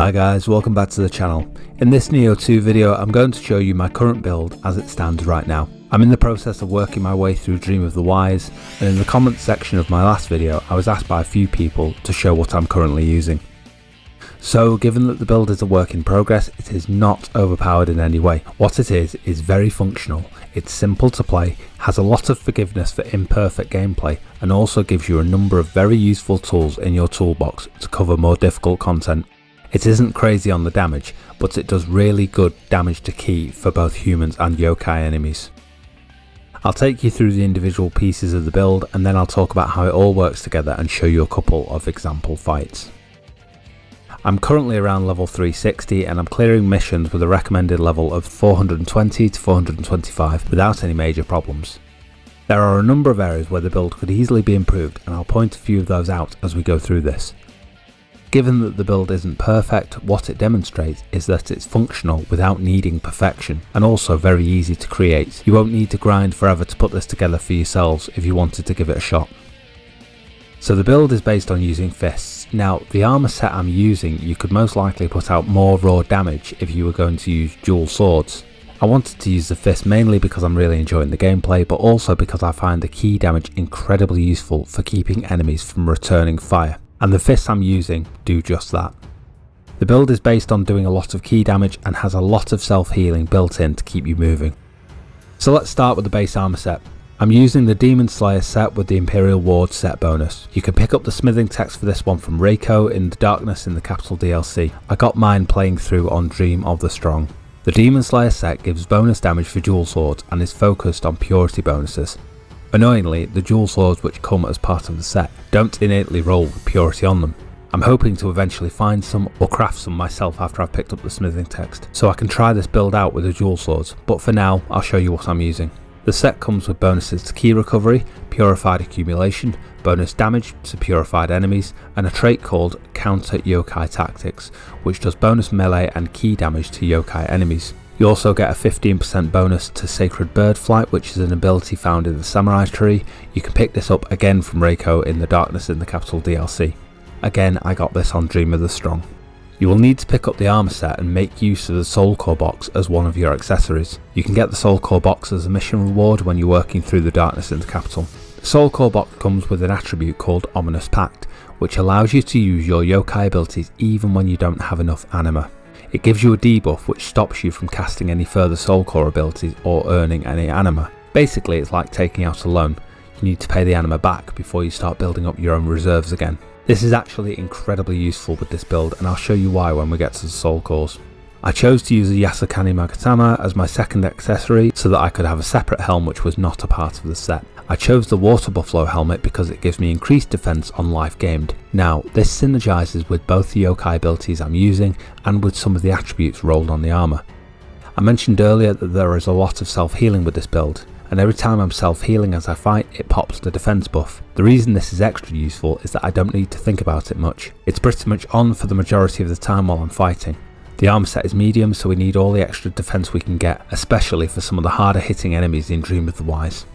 Hi guys, welcome back to the channel. In this Nioh 2 video I'm going to show you my current build as it stands right now. I'm in the process of working my way through Dream of the Wise, and in the comments section of my last video I was asked by a few people to show what I'm currently using. So given that the build is a work in progress, it is not overpowered in any way. What it is very functional, it's simple to play, has a lot of forgiveness for imperfect gameplay, and also gives you a number of very useful tools in your toolbox to cover more difficult content. It isn't crazy on the damage, but it does really good damage to ki for both humans and yokai enemies. I'll take you through the individual pieces of the build, and then I'll talk about how it all works together and show you a couple of example fights. I'm currently around level 360 and I'm clearing missions with a recommended level of 420 to 425 without any major problems. There are a number of areas where the build could easily be improved, and I'll point a few of those out as we go through this. Given that the build isn't perfect, what it demonstrates is that it's functional without needing perfection, and also very easy to create. You won't need to grind forever to put this together for yourselves if you wanted to give it a shot. So the build is based on using fists. Now the armour set I'm using, you could most likely put out more raw damage if you were going to use dual swords. I wanted to use the fist mainly because I'm really enjoying the gameplay, but also because I find the ki damage incredibly useful for keeping enemies from returning fire. And the fists I'm using do just that. The build is based on doing a lot of ki damage and has a lot of self-healing built in to keep you moving. So let's start with the base armour set. I'm using the Demon Slayer set with the Imperial Ward set bonus. You can pick up the smithing text for this one from Reiko in the Darkness in the Capital DLC. I got mine playing through on Dream of the Strong. The Demon Slayer set gives bonus damage for dual swords and is focused on purity bonuses. Annoyingly, the dual swords which come as part of the set don't innately roll with purity on them. I'm hoping to eventually find some or craft some myself after I've picked up the smithing text, so I can try this build out with the dual swords, but for now I'll show you what I'm using. The set comes with bonuses to ki recovery, purified accumulation, bonus damage to purified enemies, and a trait called Counter Yokai Tactics, which does bonus melee and ki damage to yokai enemies. You also get a 15% bonus to Sacred Bird Flight, which is an ability found in the Samurai tree. You can pick this up again from Reiko in the Darkness in the Capital DLC. Again, I got this on Dream of the Strong. You will need to pick up the armour set and make use of the Soul Core box as one of your accessories. You can get the Soul Core box as a mission reward when you're working through the Darkness in the Capital. The Soul Core box comes with an attribute called Ominous Pact, which allows you to use your yokai abilities even when you don't have enough anima. It gives you a debuff which stops you from casting any further Soul Core abilities or earning any anima. Basically it's like taking out a loan. You need to pay the anima back before you start building up your own reserves again. This is actually incredibly useful with this build, and I'll show you why when we get to the Soul Cores. I chose to use a Yasukani Magatama as my second accessory so that I could have a separate helm which was not a part of the set. I chose the Water Buffalo helmet because it gives me increased defense on life gained. Now this synergizes with both the yokai abilities I'm using and with some of the attributes rolled on the armour. I mentioned earlier that there is a lot of self-healing with this build, and every time I'm self-healing as I fight, it pops the defense buff. The reason this is extra useful is that I don't need to think about it much. It's pretty much on for the majority of the time while I'm fighting. The armor set is medium, so we need all the extra defense we can get, especially for some of the harder hitting enemies in Dream of the Wise.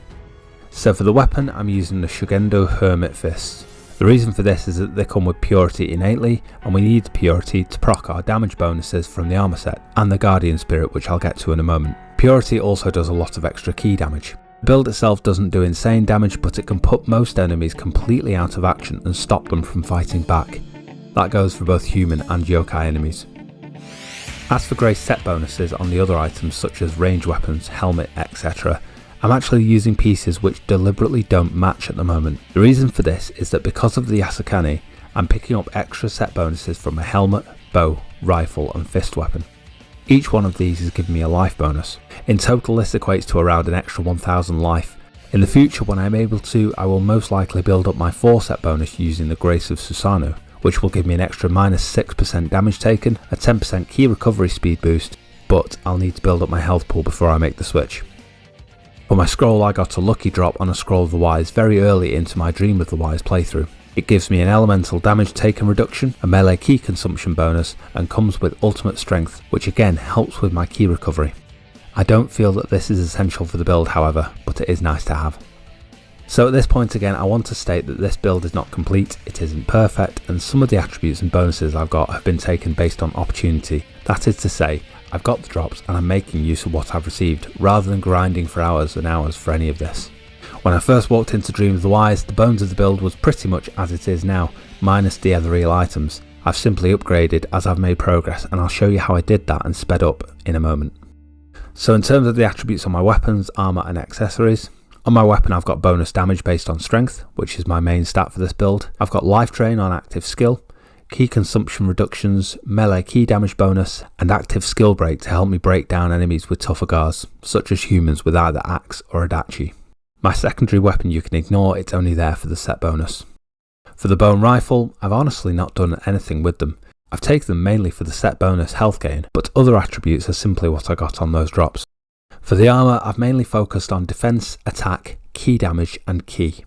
So for the weapon, I'm using the Shugendo Hermit Fists. The reason for this is that they come with purity innately, and we need purity to proc our damage bonuses from the armor set, and the Guardian Spirit, which I'll get to in a moment. Purity also does a lot of extra ki damage. The build itself doesn't do insane damage, but it can put most enemies completely out of action and stop them from fighting back. That goes for both human and yokai enemies. As for grace set bonuses on the other items such as range weapons, helmet, etc., I'm actually using pieces which deliberately don't match at the moment. The reason for this is that because of the Yasukani, I'm picking up extra set bonuses from a helmet, bow, rifle and fist weapon. Each one of these is giving me a life bonus. In total this equates to around an extra 1000 life. In the future when I'm able to, I will most likely build up my 4 set bonus using the Grace of Susanoo, which will give me an extra -6% damage taken, a 10% ki recovery speed boost, but I'll need to build up my health pool before I make the switch. For my scroll I got a lucky drop on a Scroll of the Wise very early into my Dream of the Wise playthrough. It gives me an elemental damage taken reduction, a melee ki consumption bonus, and comes with ultimate strength, which again helps with my ki recovery. I don't feel that this is essential for the build however, but it is nice to have. So at this point again, I want to state that this build is not complete, it isn't perfect, and some of the attributes and bonuses I've got have been taken based on opportunity. That is to say, I've got the drops and I'm making use of what I've received, rather than grinding for hours and hours for any of this. When I first walked into Dream of the Wise, the bones of the build was pretty much as it is now, minus the ethereal items. I've simply upgraded as I've made progress, and I'll show you how I did that and sped up in a moment. So in terms of the attributes on my weapons, armour and accessories, on my weapon I've got bonus damage based on strength, which is my main stat for this build. I've got life drain on active skill, key consumption reductions, melee key damage bonus, and active skill break to help me break down enemies with tougher guards, such as humans with either axe or adachi. My secondary weapon you can ignore, it's only there for the set bonus. For the bone rifle, I've honestly not done anything with them. I've taken them mainly for the set bonus health gain, but other attributes are simply what I got on those drops. For the armour, I've mainly focused on defence, attack, key damage and key.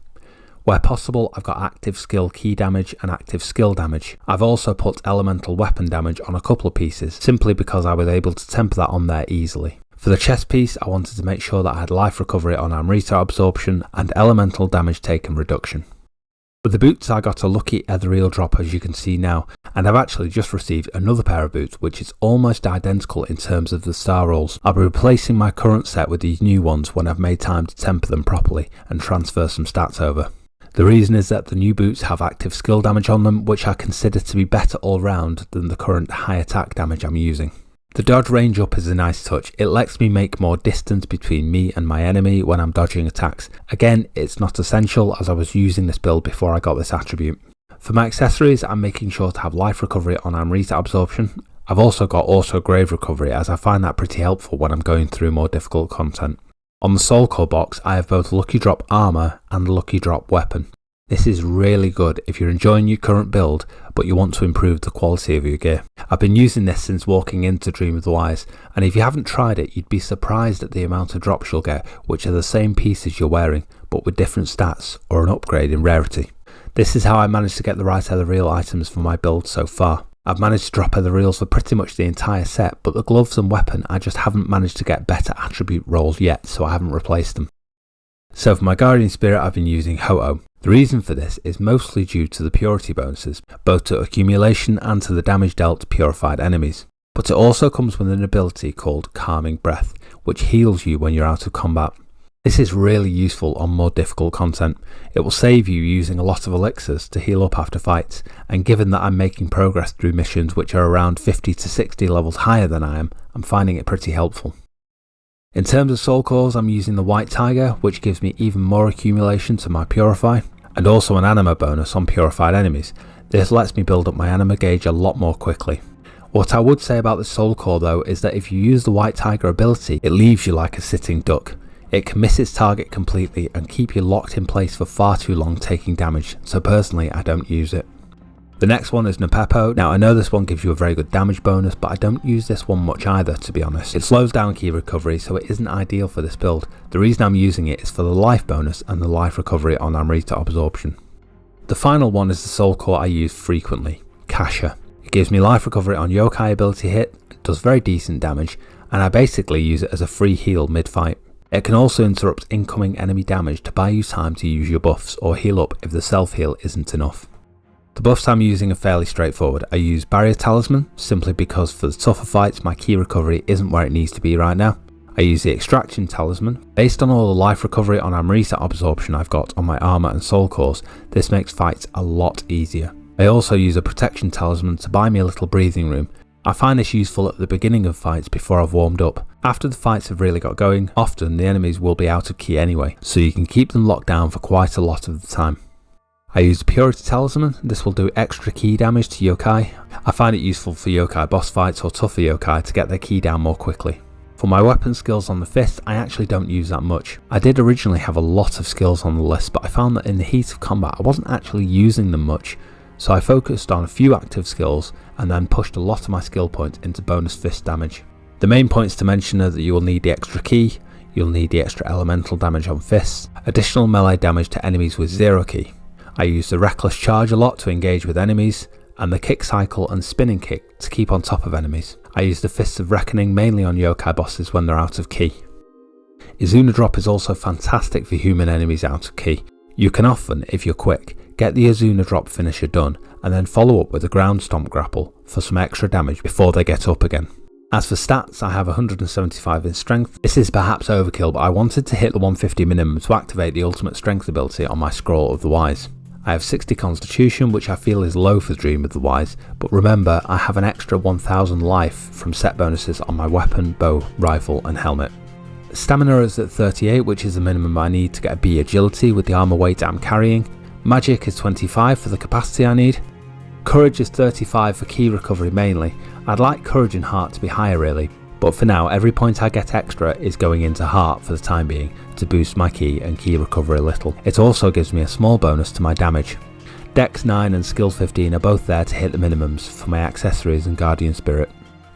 Where possible, I've got active skill key damage and active skill damage. I've also put elemental weapon damage on a couple of pieces, simply because I was able to temper that on there easily. For the chest piece, I wanted to make sure that I had life recovery on Amrita absorption and elemental damage taken reduction. With the boots, I got a lucky ethereal drop, as you can see now, and I've actually just received another pair of boots which is almost identical in terms of the star rolls. I'll be replacing my current set with these new ones when I've made time to temper them properly and transfer some stats over. The reason is that the new boots have active skill damage on them, which I consider to be better all round than the current high attack damage I'm using. The dodge range up is a nice touch. It lets me make more distance between me and my enemy when I'm dodging attacks. Again, it's not essential as I was using this build before I got this attribute. For my accessories, I'm making sure to have life recovery on Amrita absorption. I've also got auto grave recovery, as I find that pretty helpful when I'm going through more difficult content. On the soul core box, I have both lucky drop armour and lucky drop weapon. This is really good if you're enjoying your current build but you want to improve the quality of your gear. I've been using this since walking into Dream of the Wise, and if you haven't tried it, you'd be surprised at the amount of drops you'll get which are the same pieces you're wearing but with different stats or an upgrade in rarity. This is how I managed to get the right ethereal items for my build so far. I've managed to drop ethereals for pretty much the entire set, but the gloves and weapon I just haven't managed to get better attribute rolls yet, so I haven't replaced them. So for my guardian spirit, I've been using Ho-Oh. The reason for this is mostly due to the purity bonuses, both to accumulation and to the damage dealt to purified enemies. But it also comes with an ability called Calming Breath, which heals you when you're out of combat. This is really useful on more difficult content. It will save you using a lot of elixirs to heal up after fights, and given that I'm making progress through missions which are around 50 to 60 levels higher than I am, I'm finding it pretty helpful. In terms of soul cores, I'm using the White Tiger, which gives me even more accumulation to my Purify, and also an anima bonus on purified enemies. This lets me build up my anima gauge a lot more quickly. What I would say about the soul core though is that if you use the White Tiger ability, it leaves you like a sitting duck. It can miss its target completely and keep you locked in place for far too long taking damage, so personally I don't use it. The next one is Napepo. Now I know this one gives you a very good damage bonus, but I don't use this one much either, to be honest. It slows down key recovery, so it isn't ideal for this build. The reason I'm using it is for the life bonus and the life recovery on Amrita absorption. The final one is the soul core I use frequently, Kasha. It gives me life recovery on yokai ability hit, does very decent damage, and I basically use it as a free heal mid-fight. It can also interrupt incoming enemy damage to buy you time to use your buffs or heal up if the self-heal isn't enough. The buffs I'm using are fairly straightforward. I use Barrier Talisman, simply because for the tougher fights my key recovery isn't where it needs to be right now. I use the Extraction Talisman. Based on all the life recovery on Amrita absorption I've got on my armour and soul cores, this makes fights a lot easier. I also use a Protection Talisman to buy me a little breathing room. I find this useful at the beginning of fights before I've warmed up. After the fights have really got going, often the enemies will be out of key anyway, so you can keep them locked down for quite a lot of the time. I use the Purity Talisman. This will do extra key damage to yokai. I find it useful for yokai boss fights or tougher yokai to get their key down more quickly. For my weapon skills on the fist, I actually don't use that much. I did originally have a lot of skills on the list, but I found that in the heat of combat I wasn't actually using them much, so I focused on a few active skills and then pushed a lot of my skill points into bonus fist damage. The main points to mention are that you will need the extra key, you'll need the extra elemental damage on fists, additional melee damage to enemies with 0 key. I use the Reckless Charge a lot to engage with enemies, and the Kick Cycle and Spinning Kick to keep on top of enemies. I use the Fists of Reckoning mainly on yokai bosses when they're out of key. Izuna drop is also fantastic for human enemies out of key. You can often, if you're quick, get the Izuna drop finisher done and then follow up with a ground stomp grapple for some extra damage before they get up again. As for stats, I have 175 in strength. This is perhaps overkill, but I wanted to hit the 150 minimum to activate the ultimate strength ability on my Scroll of the Wise. I have 60 constitution, which I feel is low for Dream of the Wise, but remember I have an extra 1000 life from set bonuses on my weapon, bow, rifle and helmet. Stamina is at 38, which is the minimum I need to get a B agility with the armor weight I'm carrying. Magic is 25 for the capacity I need. Courage is 35 for key recovery mainly. I'd like courage and heart to be higher really, but for now every point I get extra is going into heart for the time being to boost my key and key recovery a little. It also gives me a small bonus to my damage. Dex 9 and skill 15 are both there to hit the minimums for my accessories and guardian spirit.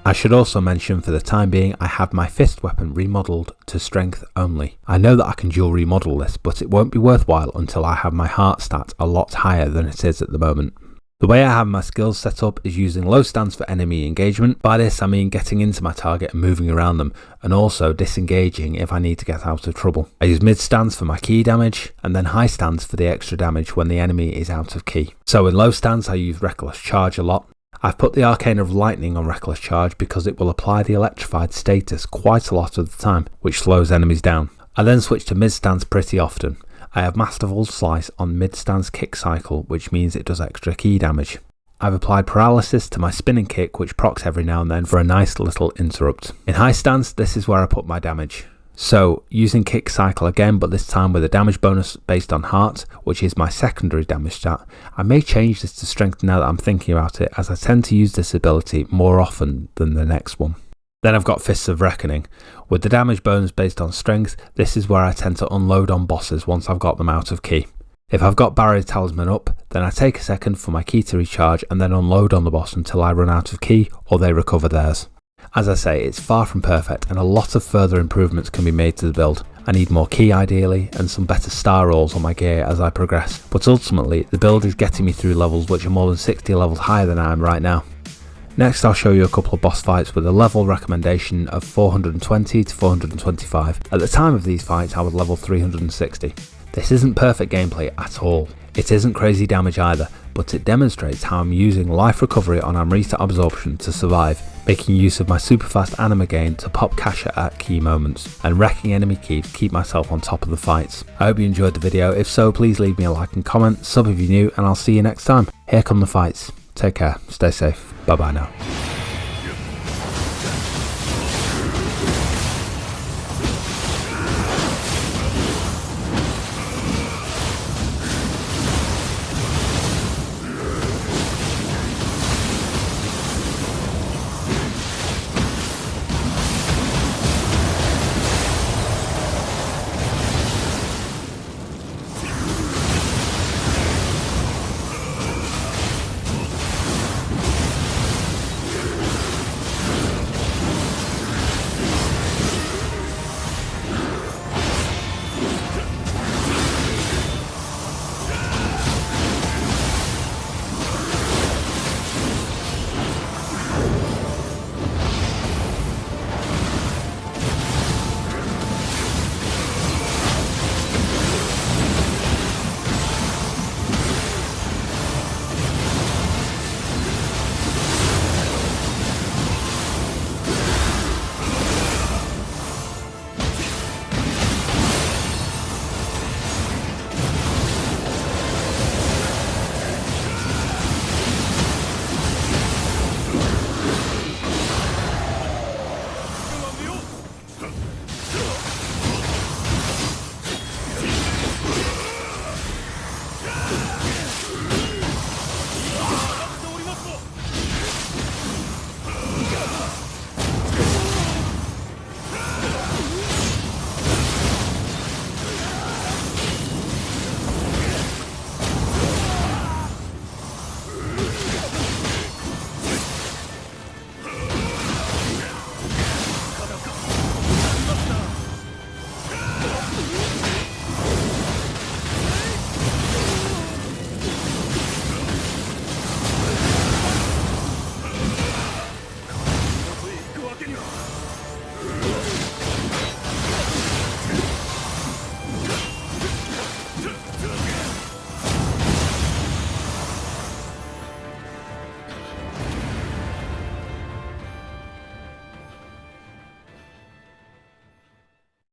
I should also mention for the time being I have my fist weapon remodelled to strength only. I know that I can dual remodel this, but it won't be worthwhile until I have my heart stat a lot higher than it is at the moment. The way I have my skills set up is using low stance for enemy engagement. By this I mean getting into my target and moving around them, and also disengaging if I need to get out of trouble. I use mid stance for my key damage, and then high stance for the extra damage when the enemy is out of key. So in low stance I use Reckless Charge a lot. I've put the Arcane of Lightning on Reckless Charge because it will apply the electrified status quite a lot of the time, which slows enemies down. I then switch to mid stance pretty often. I have Masterful Slice on mid stance kick cycle, which means it does extra key damage. I've applied Paralysis to my spinning kick, which procs every now and then for a nice little interrupt. In high stance, this is where I put my damage. So, using kick cycle again, but this time with a damage bonus based on heart, which is my secondary damage stat. I may change this to strength now that I'm thinking about it, as I tend to use this ability more often than the next one. Then I've got Fists of Reckoning. With the damage bonus based on strength, this is where I tend to unload on bosses once I've got them out of key. If I've got Barrier Talisman up, then I take a second for my key to recharge and then unload on the boss until I run out of key or they recover theirs. As I say, it's far from perfect and a lot of further improvements can be made to the build. I need more key ideally and some better star rolls on my gear as I progress, but ultimately the build is getting me through levels which are more than 60 levels higher than I am right now. Next I'll show you a couple of boss fights with a level recommendation of 420 to 425. At the time of these fights I was level 360. This isn't perfect gameplay at all. It isn't crazy damage either, but it demonstrates how I'm using life recovery on Amrita Absorption to survive, making use of my super fast anima gain to pop Kasha at key moments, and wrecking enemy key to keep myself on top of the fights. I hope you enjoyed the video. If so, please leave me a like and comment, sub if you're new, and I'll see you next time. Here come the fights. Take care, stay safe, bye bye now.